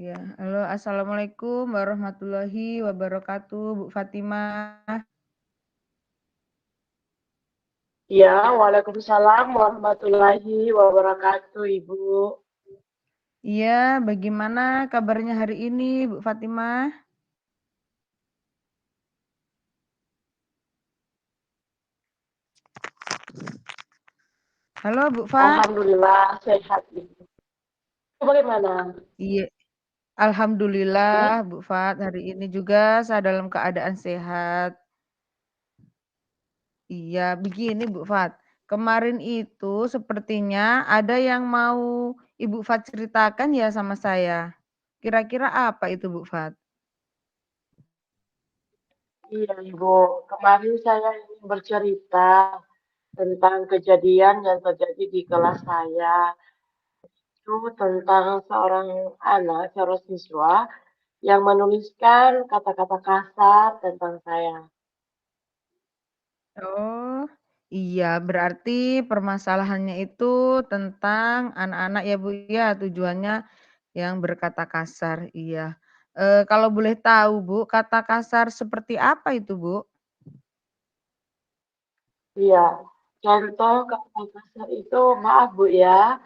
Ya, halo, assalamualaikum warahmatullahi wabarakatuh, Bu Fatimah. Ya, Waalaikumsalam warahmatullahi wabarakatuh, Ibu. Iya, bagaimana kabarnya hari ini, Bu Fatimah? Halo, Bu Fat. Alhamdulillah sehat, Ibu. Bagaimana? Iya, alhamdulillah, Hmm? Bu Fat. Hari ini juga saya dalam keadaan sehat. Iya, begini, Bu Fat. Kemarin itu sepertinya ada yang mau Ibu Fat ceritakan ya sama saya. Kira-kira apa itu, Bu Fat? Iya, Ibu. Kemarin saya ingin bercerita tentang kejadian yang terjadi di kelas saya. Itu tentang seorang anak, seorang siswa yang menuliskan kata-kata kasar tentang saya. Oh, iya berarti permasalahannya itu tentang anak-anak ya, Bu, ya, tujuannya yang berkata kasar, iya. Kalau boleh tahu, Bu, kata kasar seperti apa itu, Bu? Iya, contoh kata kasar itu, maaf Bu ya,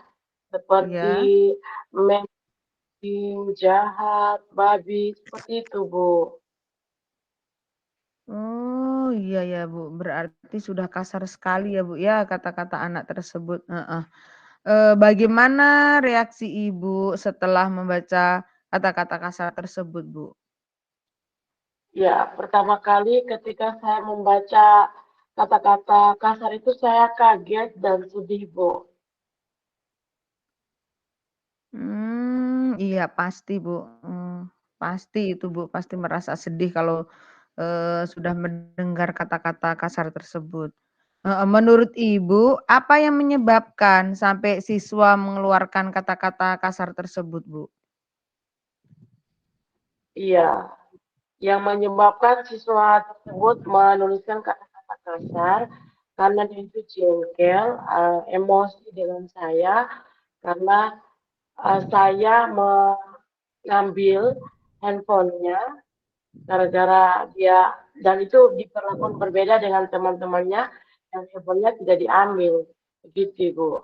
seperti Iya. jahat, babi, seperti itu, Bu. Oh, iya ya, Bu, berarti sudah kasar sekali ya, Bu, ya, kata-kata anak tersebut, heeh. Bagaimana reaksi Ibu setelah membaca kata-kata kasar tersebut, Bu? Ya, pertama kali ketika saya membaca kata-kata kasar itu saya kaget dan sedih, Bu. Iya pasti, Bu, pasti itu, Bu, pasti merasa sedih kalau, sudah mendengar kata-kata kasar tersebut. Heeh, menurut Ibu, apa yang menyebabkan sampai siswa mengeluarkan kata-kata kasar tersebut, Bu? Iya, yang menyebabkan siswa tersebut menuliskan kata-kata kasar karena dia itu jengkel, emosi dengan saya karena saya mengambil handphonenya gara-gara dia dan itu diperlakukan berbeda dengan teman-temannya yang handphonenya tidak diambil. Begitu, Bu.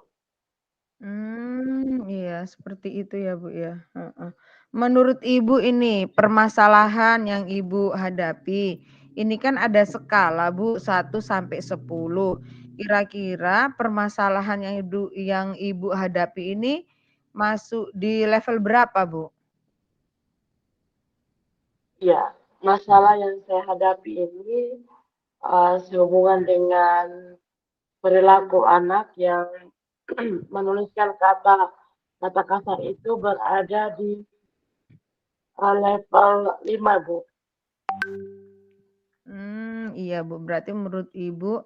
Iya seperti itu ya, Bu, ya, heeh. Menurut Ibu ini permasalahan yang Ibu hadapi, ini kan ada skala, Bu, 1 sampai 10. Kira-kira permasalahan yang Ibu hadapi ini masuk di level berapa, Bu? Ya, masalah yang saya hadapi ini sehubungan dengan perilaku anak yang menuliskan kata kasar itu berada di level 5, Bu. Iya, Bu, berarti menurut Ibu,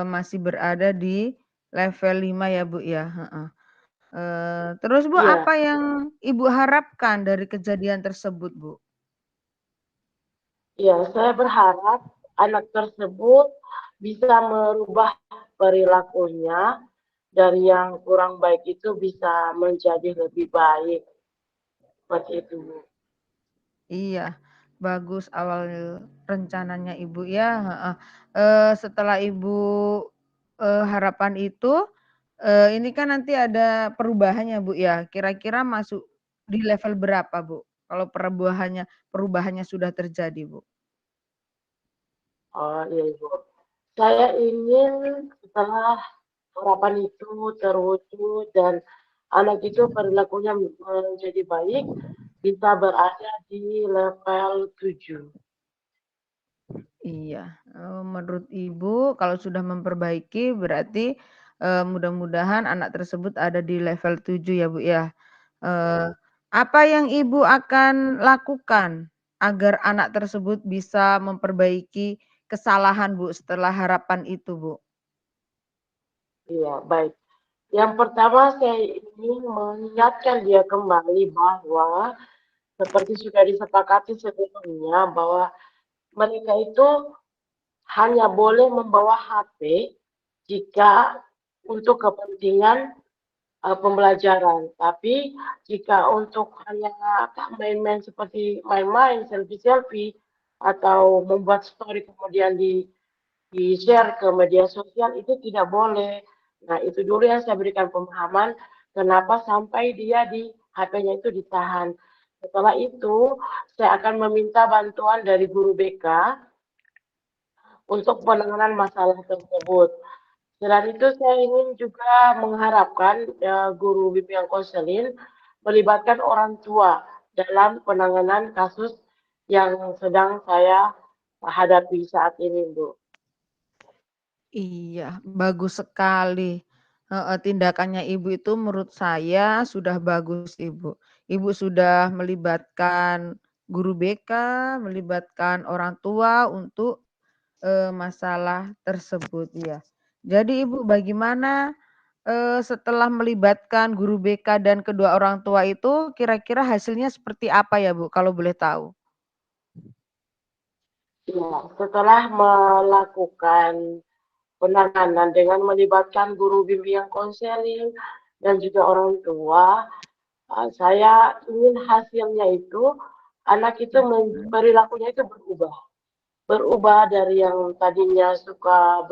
masih berada di level 5 ya, Bu, ya? Heeh. Terus, Bu, Iya, apa yang Ibu harapkan dari kejadian tersebut, Bu? iya, saya berharap anak tersebut bisa merubah perilakunya dari yang kurang baik itu bisa menjadi lebih baik. Seperti itu, Bu. Iya, bagus awal rencananya Ibu ya, heeh. Setelah Ibu, harapan itu, ini kan nanti ada perubahannya, Bu, ya. Kira-kira masuk di level berapa, Bu? Kalau perubahannya sudah terjadi, Bu? Oh iya, Ibu. Saya ingin setelah harapan itu terwujud dan anak itu perilakunya menjadi baik, bisa berada di level 7. Iya, menurut Ibu kalau sudah memperbaiki berarti, mudah-mudahan anak tersebut ada di level 7 ya, Bu, ya. Apa yang Ibu akan lakukan agar anak tersebut bisa memperbaiki kesalahan, Bu, setelah harapan itu, Bu? Iya, baik. Yang pertama saya ingin mengingatkan dia kembali bahwa seperti sudah disepakati sebelumnya bahwa mereka itu hanya boleh membawa HP jika untuk kepentingan pembelajaran. Tapi jika untuk hanya main-main seperti main-main, selfie-selfie, atau membuat story kemudian di-share ke media sosial itu tidak boleh. Nah, itu dulu yang saya berikan pemahaman kenapa sampai dia di HP-nya itu ditahan. Setelah itu, saya akan meminta bantuan dari guru BK untuk penanganan masalah tersebut. Selain itu, saya ingin juga mengharapkan guru bimbingan konseling melibatkan orang tua dalam penanganan kasus yang sedang saya hadapi saat ini, Bu. Iya, bagus sekali. Heeh, tindakannya Ibu itu menurut saya sudah bagus, Ibu. Ibu sudah melibatkan guru BK, melibatkan orang tua untuk, masalah tersebut, ya. Jadi Ibu bagaimana, setelah melibatkan guru BK dan kedua orang tua itu kira-kira hasilnya seperti apa ya, Bu, kalau boleh tahu? Ya, setelah melakukan penanganan dengan melibatkan guru bimbingan konseling dan juga orang tua, saya ingin hasilnya itu anak itu Mhm. perilakunya itu berubah. Berubah dari yang tadinya suka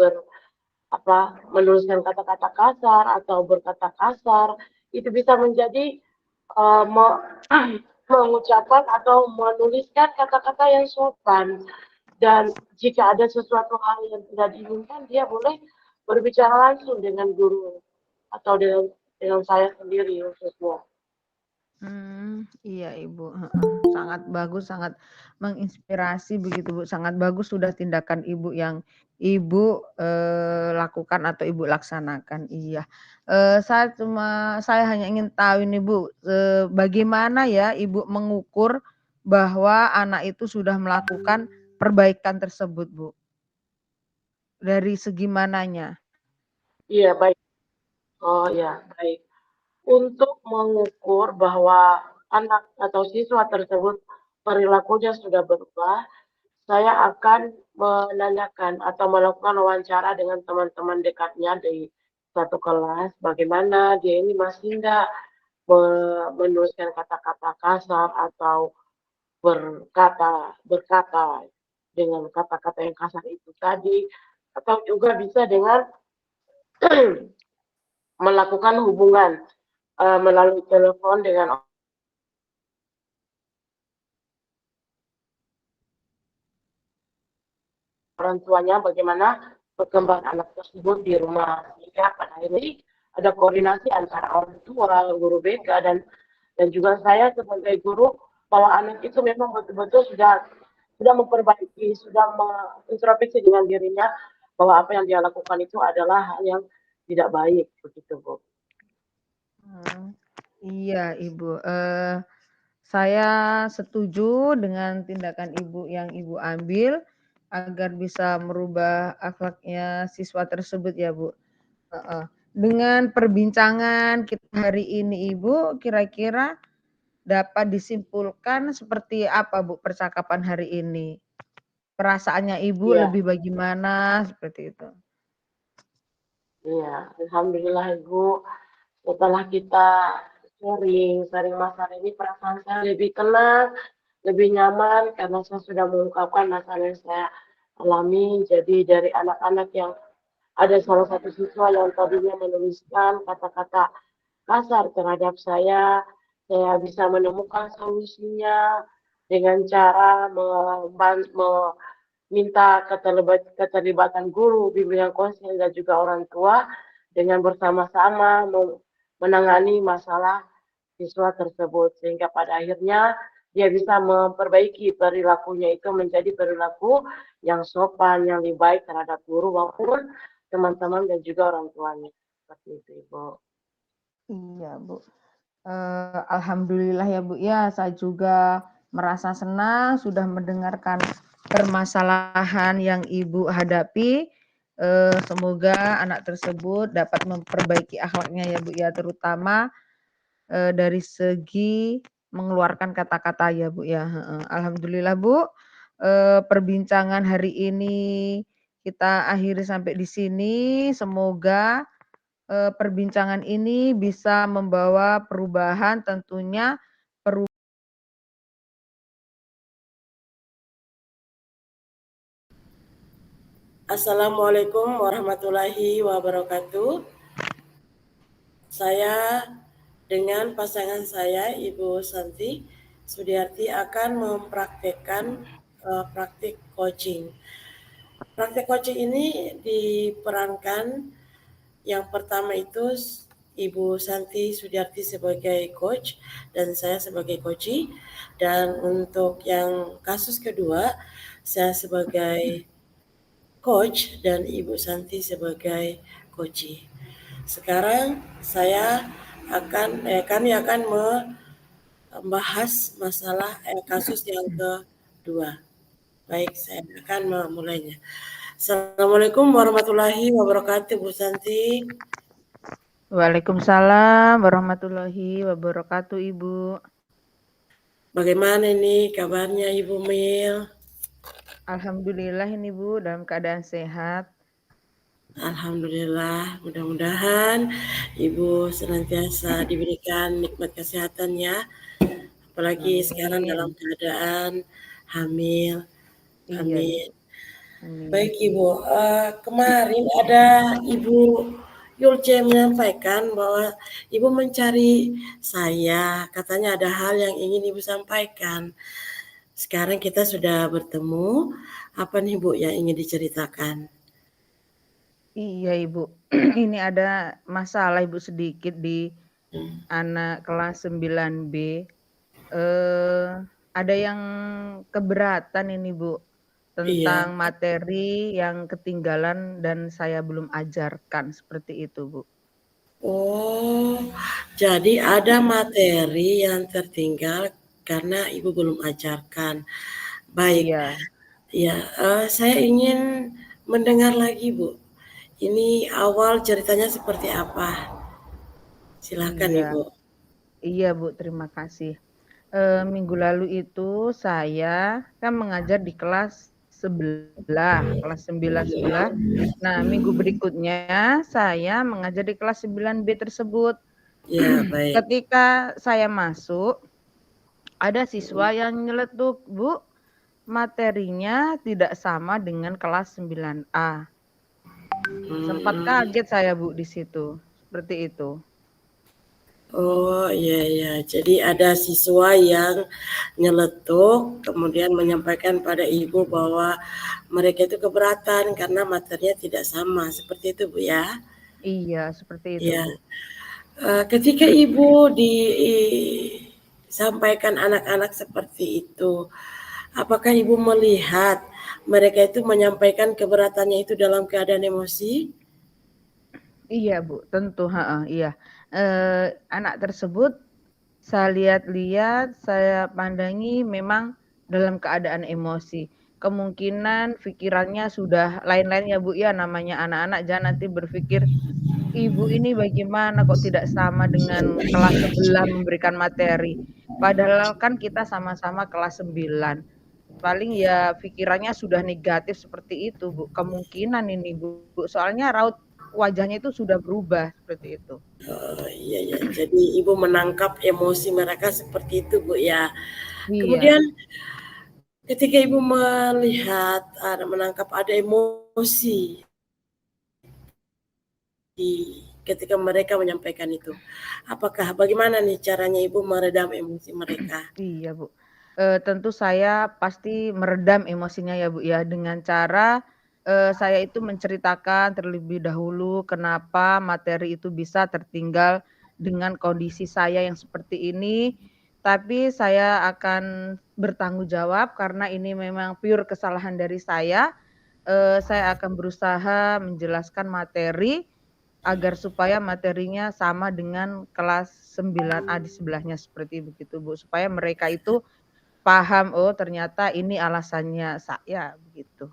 menuliskan kata-kata kasar atau berkata kasar, itu bisa menjadi uh, me- mengucapkan atau menuliskan kata-kata yang sopan. Dan jika ada sesuatu hal yang tidak diinginkan, dia boleh berbicara langsung dengan guru atau dengan saya sendiri khususnya. Iya Ibu, heeh, sangat bagus, sangat menginspirasi begitu Bu, sangat bagus sudah tindakan Ibu yang Ibu, lakukan atau Ibu laksanakan, iya. Saya hanya ingin tahu ini Bu, bagaimana ya Ibu mengukur bahwa anak itu sudah melakukan perbaikan tersebut Bu? Dari segi mananya? Iya, baik. Oh ya, baik. Untuk mengukur bahwa anak atau siswa tersebut perilakunya sudah berubah, saya akan menanyakan atau melakukan wawancara dengan teman-teman dekatnya di satu kelas, bagaimana dia ini masih enggak menuliskan kata-kata kasar atau berkata dengan kata-kata yang kasar itu tadi, atau juga bisa dengan melakukan hubungan melalui telepon dengan orang tuanya bagaimana perkembangan anak tersebut di rumah. Sehingga pada akhirnya ada koordinasi antara orang tua, guru BK, dan juga saya sebagai guru bahwa anak itu memang betul-betul sudah memperbaiki, sudah mengintrospeksi dengan dirinya bahwa apa yang dia lakukan itu adalah hal yang tidak baik begitu Bu. Mmm, iya Ibu, saya setuju dengan tindakan Ibu yang Ibu ambil, agar bisa merubah akhlaknya siswa tersebut ya, Bu, heeh. Dengan perbincangan kita hari ini Ibu, kira-kira dapat disimpulkan seperti apa, Bu, percakapan hari ini? Perasaannya Ibu Iya, lebih bagaimana? Seperti itu. iya, alhamdulillah Ibu. Setelah kita sharing masalah ini, perasaan saya lebih tenang, lebih nyaman karena saya sudah mengungkapkan masalah yang saya alami. Jadi dari anak-anak yang ada salah satu siswa yang tadinya menuliskan kata-kata kasar terhadap saya bisa menemukan solusinya dengan cara meminta keterlibatan guru, bimbingan konseling dan juga orang tua dengan bersama-sama menangani masalah siswa tersebut sehingga pada akhirnya dia bisa memperbaiki perilakunya itu menjadi perilaku yang sopan, yang lebih baik terhadap guru maupun teman-teman dan juga orang tuanya. Seperti itu, Ibu. Iya, Bu. Alhamdulillah ya Bu ya, saya juga merasa senang sudah mendengarkan permasalahan yang Ibu hadapi. Semoga anak tersebut dapat memperbaiki akhlaknya ya Bu ya, terutama, dari segi mengeluarkan kata-kata ya Bu ya, heeh. Alhamdulillah Bu, perbincangan hari ini kita akhiri sampai di sini, semoga perbincangan ini bisa membawa perubahan tentunya Assalamualaikum warahmatullahi wabarakatuh. Saya dengan pasangan saya, Ibu Santi Sudiarti, akan mempraktekkan praktik coaching. Praktik coaching ini diperankan yang pertama itu Ibu Santi Sudiarti sebagai coach dan saya sebagai coachee. Dan untuk yang kasus kedua, saya sebagai coach dan Ibu Santi sebagai coachee. Sekarang kami akan membahas masalah kasus yang kedua. Baik, saya akan memulainya. Assalamualaikum warahmatullahi wabarakatuh, Bu Santi. Waalaikumsalam warahmatullahi wabarakatuh, Ibu. Bagaimana nih kabarnya Ibu Mil? Alhamdulillah ini Bu dalam keadaan sehat. Alhamdulillah, mudah-mudahan Ibu senantiasa diberikan nikmat kesehatan ya. Apalagi sekarang dalam Amin. keadaan hamil. Iya, Amin. Ibu. Amin. Baik Ibu, kemarin ada Ibu Yulce menyampaikan bahwa Ibu mencari saya, katanya ada hal yang ingin Ibu sampaikan. Sekarang kita sudah bertemu, apa nih Bu yang ingin diceritakan? Iya, Ibu. Ini ada masalah Ibu sedikit di anak kelas 9B. Ada yang keberatan ini, Bu, Iya. tentang materi yang ketinggalan dan saya belum ajarkan, seperti itu, Bu. Oh, jadi ada materi yang tertinggal karena Ibu belum ajarkan. Baik, Iya, ya, saya ingin mendengar lagi, Bu. Ini awal ceritanya seperti apa? Silahkan, iya. Ibu. Iya, Bu, terima kasih. Minggu lalu itu saya kan mengajar di kelas sebelah, kelas 9 sebelah. Nah, minggu berikutnya saya mengajar di kelas 9B tersebut. Ya, baik. Ketika saya masuk, ada siswa yang nyeletuk, "Bu, materinya tidak sama dengan kelas 9A." Sempat Hmm. kaget saya, Bu, di situ, seperti itu. Oh, iya, iya. Jadi ada siswa yang nyeletuk, kemudian menyampaikan pada Ibu bahwa mereka itu keberatan karena materinya tidak sama. Seperti itu, Bu, ya? Iya, seperti itu, Ya. Bu. Ketika Ibu disampaikan anak-anak seperti itu, apakah Ibu melihat mereka itu menyampaikan keberatannya itu dalam keadaan emosi? Iya, Bu, tentu, heeh, iya. Anak tersebut saya lihat-lihat, saya pandangi memang dalam keadaan emosi. Kemungkinan pikirannya sudah lain-lain ya, Bu, ya, namanya anak-anak jangan nanti berpikir, "Ibu ini bagaimana kok tidak sama dengan kelas sebelah memberikan materi." Padahal kan kita sama-sama kelas 9. Paling ya pikirannya sudah negatif seperti itu, Bu, kemungkinan ini, Bu, soalnya raut wajahnya itu sudah berubah, seperti itu. Iya, ya. Jadi Ibu menangkap emosi mereka seperti itu, Bu, ya. Iya, Kemudian ketika Ibu melihat menangkap ada emosi di ketika mereka menyampaikan itu, bagaimana nih caranya Ibu meredam emosi mereka? iya, Bu. Tentu saya pasti meredam emosinya ya, Bu, ya, dengan cara, saya itu menceritakan terlebih dahulu kenapa materi itu bisa tertinggal dengan kondisi saya yang seperti ini, tapi saya akan bertanggung jawab karena ini memang pure kesalahan dari saya akan berusaha menjelaskan materi agar supaya materinya sama dengan kelas 9A di sebelahnya, seperti begitu, Bu. Supaya mereka itu paham, "Oh, ternyata ini alasannya saya," begitu.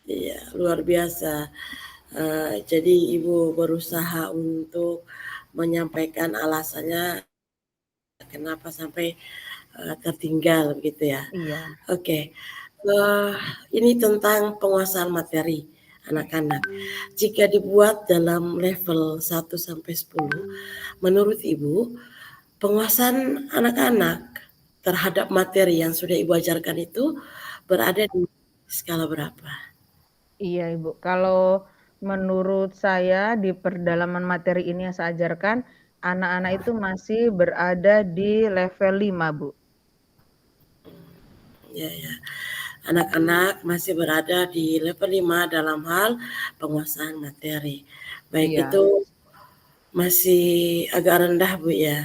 Iya, luar biasa. Jadi Ibu berusaha untuk menyampaikan alasannya kenapa sampai tertinggal begitu ya. Iya, Oke, ini tentang penguasaan materi. anak-anak. Jika dibuat dalam level 1 sampai 10, menurut Ibu, penguasaan anak-anak terhadap materi yang sudah Ibu ajarkan itu berada di skala berapa? Iya, Ibu. Kalau menurut saya di perdalaman materi ini yang saya ajarkan, anak-anak itu masih berada di level 5, Bu. Ya, ya. Anak-anak masih berada di level 5 dalam hal penguasaan materi. Baik, Iya, itu masih agak rendah, Bu, ya. iya.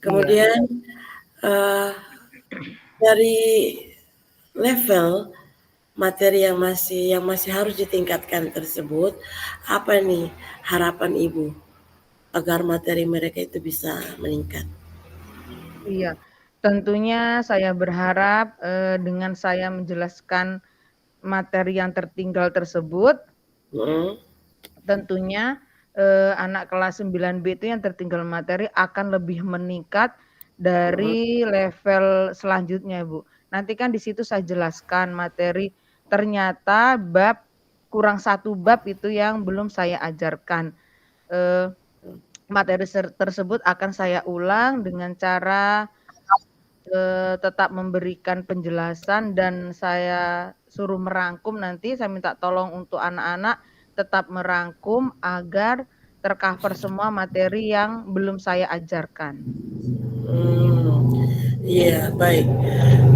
Kemudian eh, dari level materi yang masih harus ditingkatkan tersebut, apa nih harapan Ibu agar materi mereka itu bisa meningkat? Iya. Tentunya saya berharap, dengan saya menjelaskan materi yang tertinggal tersebut, Mm, tentunya, anak kelas 9B itu yang tertinggal materi akan lebih meningkat mm, dari level selanjutnya, Bu. Nanti kan di situ saya jelaskan materi, ternyata kurang satu bab itu yang belum saya ajarkan. Eee, materi tersebut akan saya ulang dengan cara, tetap memberikan penjelasan dan saya suruh merangkum nanti, saya minta tolong untuk anak-anak tetap merangkum agar tercover semua materi yang belum saya ajarkan, mm. gitu. Iya, baik.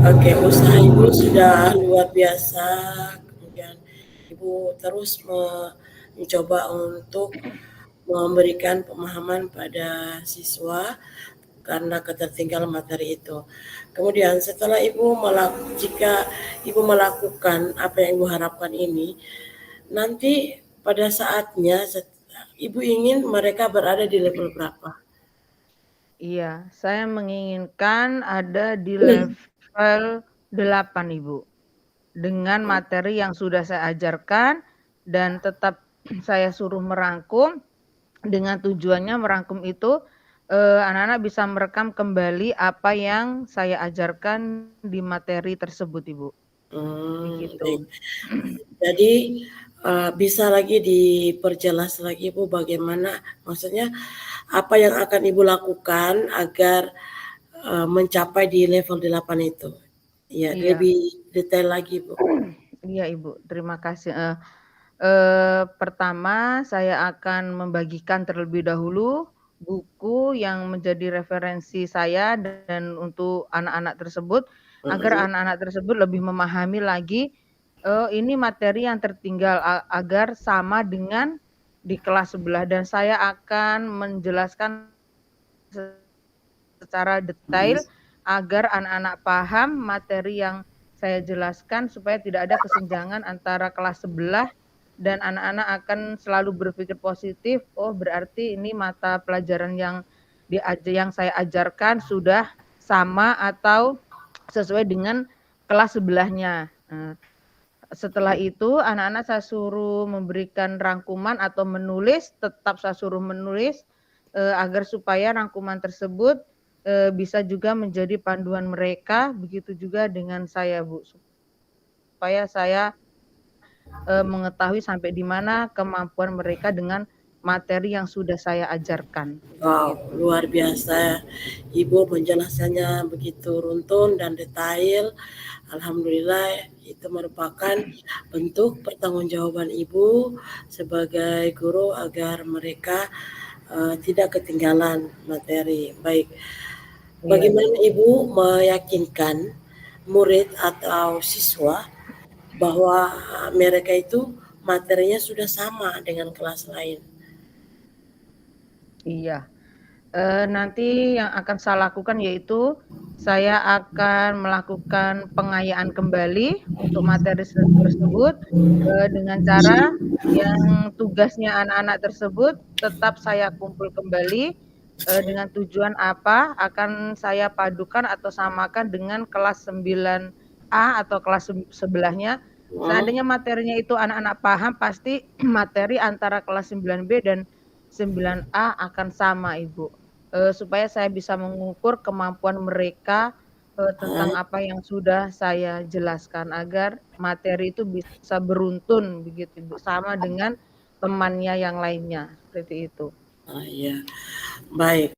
Oke, usaha Ibu sudah luar biasa. Kemudian Ibu terus mencoba untuk memberikan pemahaman pada siswa karena ketertinggalan materi itu. Kemudian setelah jika Ibu melakukan apa yang Ibu harapkan ini, nanti pada saatnya Ibu ingin mereka berada di level berapa? Iya, saya menginginkan ada di level 8, Ibu, dengan materi yang sudah saya ajarkan dan tetap saya suruh merangkum. Dengan tujuannya merangkum itu, anak-anak bisa merekam kembali apa yang saya ajarkan di materi tersebut, Ibu, Baik. begitu. Jadi bisa lagi diperjelas lagi Bu bagaimana maksudnya apa yang akan Ibu lakukan agar mencapai di level 8 itu. Ya, Iya, lebih detail lagi Bu. iya, Ibu, terima kasih, pertama saya akan membagikan terlebih dahulu buku yang menjadi referensi saya dan untuk anak-anak tersebut, agar Mm-mm. anak-anak tersebut lebih memahami lagi, ini materi yang tertinggal agar sama dengan di kelas sebelah dan saya akan menjelaskan secara Mm-mm. detail agar anak-anak paham materi yang saya jelaskan supaya tidak ada kesenjangan antara kelas sebelah dan anak-anak akan selalu berpikir positif, "Oh berarti ini mata pelajaran yang saya ajarkan sudah sama atau sesuai dengan kelas sebelahnya." Setelah itu anak-anak saya suruh memberikan rangkuman atau menulis, tetap saya suruh menulis, agar supaya rangkuman tersebut, bisa juga menjadi panduan mereka, begitu juga dengan saya, Bu, supaya saya, mengetahui sampai di mana kemampuan mereka dengan materi yang sudah saya ajarkan, Wow, begitu. luar biasa. Ibu penjelasannya begitu runtun dan detail. Alhamdulillah itu merupakan bentuk pertanggungjawaban Ibu sebagai guru agar mereka tidak ketinggalan materi. Baik, Iya, bagaimana Ibu. Ibu meyakinkan murid atau siswa bahwa mereka itu materinya sudah sama dengan kelas lain? Iya. Nanti yang akan saya lakukan yaitu, saya akan melakukan pengayaan kembali untuk materi tersebut, dengan cara yang tugasnya anak-anak tersebut tetap saya kumpul kembali, dengan tujuan apa, akan saya padukan atau samakan dengan kelas 9A atau kelas sebelahnya. Hmm? Seandainya materinya itu anak-anak paham, pasti materi antara kelas 9B dan 9A akan sama, Ibu. Supaya saya bisa mengukur kemampuan mereka, tentang Heeh. apa yang sudah saya jelaskan agar materi itu bisa beruntun begitu, Ibu, sama dengan temannya yang lainnya, seperti itu. Oh, iya. Baik.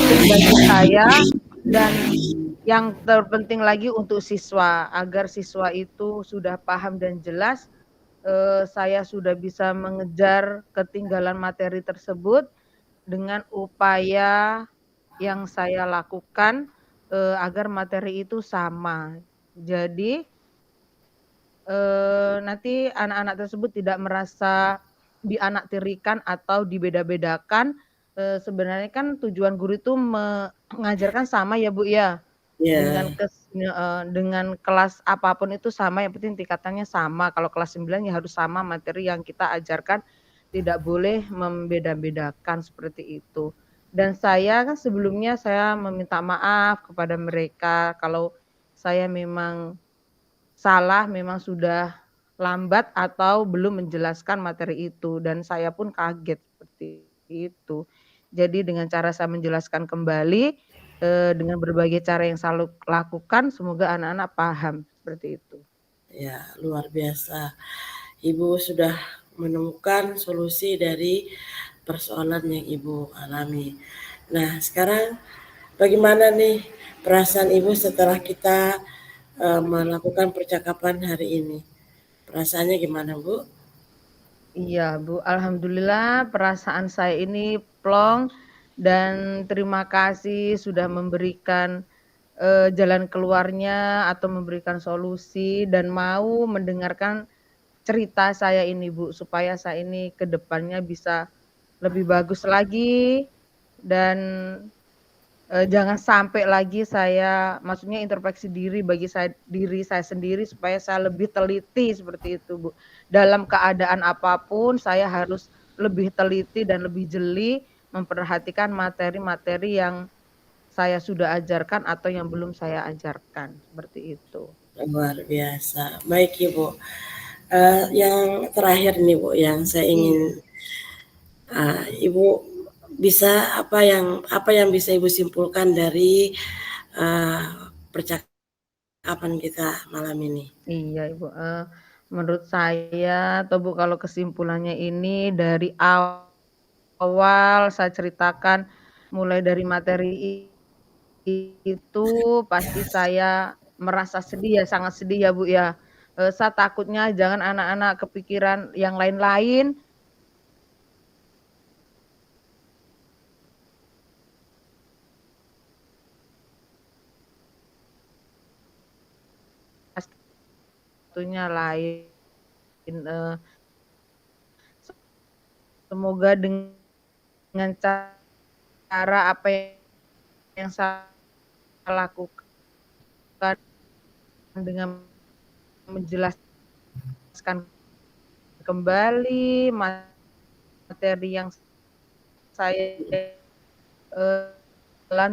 Bagi saya dan yang terpenting lagi untuk siswa, agar siswa itu sudah paham dan jelas, saya sudah bisa mengejar ketinggalan materi tersebut dengan upaya yang saya lakukan, agar materi itu sama. Jadi, nanti anak-anak tersebut tidak merasa dianaktirikan atau dibeda-bedakan, sebenarnya kan tujuan guru itu mengajarkan sama ya, Bu, ya, dengan Ya, dengan kelas apapun itu sama, yang penting tingkatannya sama, kalau kelas 9 ya harus sama materi yang kita ajarkan, tidak boleh membeda-bedakan, seperti itu. Dan saya kan sebelumnya saya meminta maaf kepada mereka kalau saya memang salah, memang sudah lambat atau belum menjelaskan materi itu dan saya pun kaget seperti itu. Jadi dengan cara saya menjelaskan kembali, dengan berbagai cara yang selalu lakukan semoga anak-anak paham, seperti itu. ya, luar biasa. Ibu sudah menemukan solusi dari persoalan yang Ibu alami. Nah, sekarang bagaimana nih perasaan Ibu setelah kita melakukan percakapan hari ini? Perasaannya gimana, Bu? Iya, Bu, alhamdulillah perasaan saya ini plong dan terima kasih sudah memberikan, jalan keluarnya atau memberikan solusi dan mau mendengarkan cerita saya ini, Bu, supaya saya ini ke depannya bisa lebih bagus lagi dan, jangan sampai lagi saya maksudnya introspeksi diri bagi diri saya sendiri supaya saya lebih teliti seperti itu, Bu. Dalam keadaan apapun saya harus lebih teliti dan lebih jeli memperhatikan materi-materi yang saya sudah ajarkan atau yang belum saya ajarkan, seperti itu. Luar biasa. Baik, Ibu. Yang terakhir nih, Bu, yang saya Iya. ingin Ibu bisa apa yang bisa Ibu simpulkan dari percakapan kita malam ini? Iya, Ibu, menurut saya atau Bu, kalau kesimpulannya ini dari awal saya ceritakan mulai dari materi itu pasti saya merasa sedih ya, sangat sedih ya, Bu, ya. Saya takutnya jangan anak-anak kepikiran yang lain-lain, satunya lain, semoga dengan cara apa yang saya lakukan dengan menjelaskan kembali materi yang saya, telan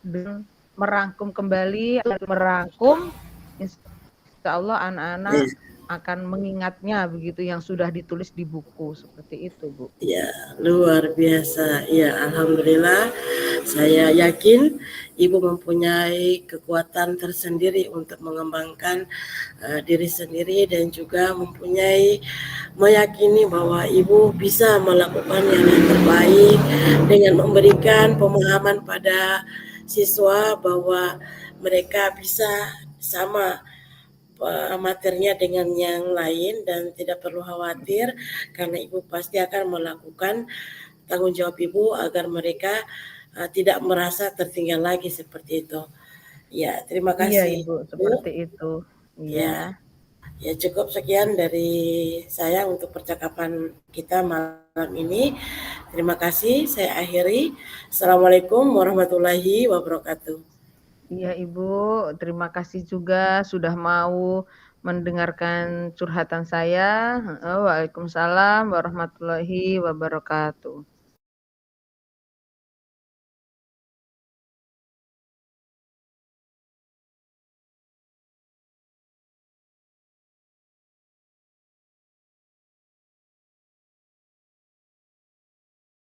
dan merangkum kembali, merangkum, insyaallah anak-anak Iya. akan mengingatnya begitu yang sudah ditulis di buku, seperti itu, Bu. Ya, luar biasa. Ya, alhamdulillah. Saya yakin Ibu mempunyai kekuatan tersendiri untuk mengembangkan diri sendiri dan juga meyakini bahwa Ibu bisa melakukan yang terbaik dengan memberikan pemahaman pada siswa bahwa mereka bisa sama materinya dengan yang lain dan tidak perlu khawatir karena Ibu pasti akan melakukan tanggung jawab Ibu agar mereka tidak merasa tertinggal lagi seperti itu. Ya, terima Iya, kasih Ibu, Ibu. seperti itu. Iya. Ya, ya cukup sekian dari saya untuk percakapan kita malam ini. Terima kasih, saya akhiri. Assalamualaikum warahmatullahi wabarakatuh. Iya, Ibu, terima kasih juga sudah mau mendengarkan curhatan saya. Heeh, waalaikumsalam warahmatullahi wabarakatuh.